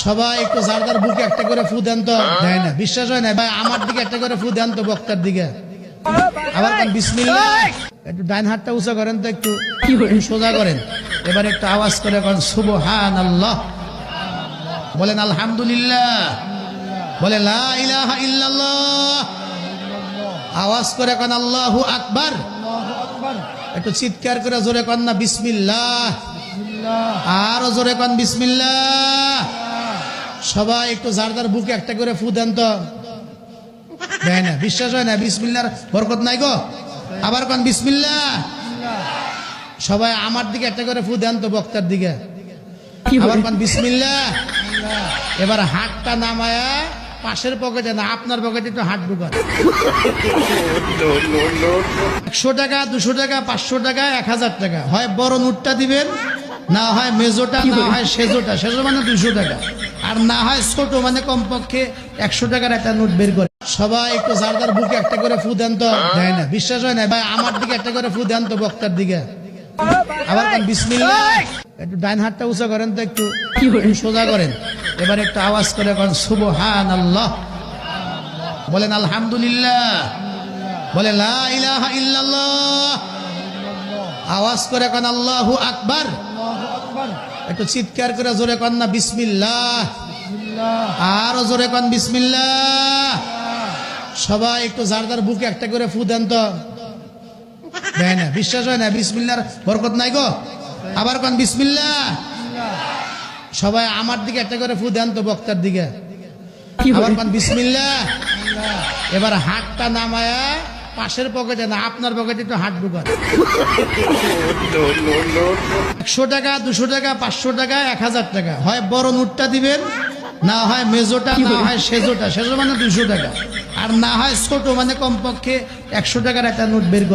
সবাই একটু যার বুকে একটা করে ফু দেন তো। দেয় না, বিশ্বাস হয় না ভাই। আমার দিকে একটা করে ফু দেন তো, বক্তার দিকে। আবার বিসমিল্লাহ। একটু ডাইন হাতটা উঁচা করেন তো, একটু সোজা করেন। এবার একটু আওয়াজ করে করেন সুবহানাল্লাহ, বলেন আলহামদুলিল্লাহ, বলে লা ইলাহা ইল্লাল্লাহ। আওয়াজ করে কন আল্লাহু আকবার। একটু চিৎকার করে জোরে কন না বিসমিল্লাহ, আরো জোরে কন বিসমিল্লাহ। সবাই একটু যার বুকে একটা করে ফু দেন তো। দেয় না, বিশ্বাস হয় না। বিসমিল্লাহর বরকত নাই গো। আবার কন বিসমিল্লাহ। সবাই আমার দিকে একটা করে ফু দেন তো, বক্তার দিকে। আবার কন বিসমিল্লাহ। এবার হাতটা নামায়া পাশের পকেটে না, আপনার পকেটে একটু হাত ঢুকান। 100 টাকা, 200 টাকা, 500 টাকা, 1000 টাকা, হয় বড় নোটটা দিবেন, না হয় মেজোটা, না হয় সেজোটা। সেজো মানে 200 টাকা, আর না হয় ছোট মানে কমপক্ষে 100 টাকার একটা নোট বের করে। সবাই একটু যার বুকে একটা করে ফু দেন তো। দেয় না, বিশ্বাস হয় না ভাই। আমার দিকে একটা করে ফু দেন তো, বক্তার দিকে। আবার বিসমিল্লাহ। একটু ডাইন হাতটা উঁচা করেন তো, একটু সোজা করেন। এবার একটু আওয়াজ করে করেন সুবহানাল্লাহ, বলেন আলহামদুলিল্লাহ, বলে লা ইলাহা ইল্লাল্লাহ। আওয়াজ করে কন আল্লাহু আকবার। একটু চিৎকার করে জোরে কন না বিসমিল্লাহ, আরো জোরে কন বিসমিল্লাহ। সবাই একটু যার বুকে একটা করে ফু দেন তো। দেয় না, বিশ্বাস হয় না। বিসমিল্লাহর বরকত নাই গো। আবার কন বিসমিল্লাহ। সবাই আমার দিকে একটা করে ফু দেন তো, বক্তার দিকে। আবার কন বিসমিল্লাহ। এবার হাতটা নামায়া পাশের পকেটে না, আপনার পকেটে একটু হাত ঢুকান। 100 টাকা, 200 টাকা, 500 টাকা, 1000 টাকা, হয় বড় নোটটা দিবেন, না হয় মেজোটা, না হয় সেজোটা। সেজো মানে 200 টাকা, আর না হয় ছোট মানে কমপক্ষে 100 টাকার একটা নোট বের করে।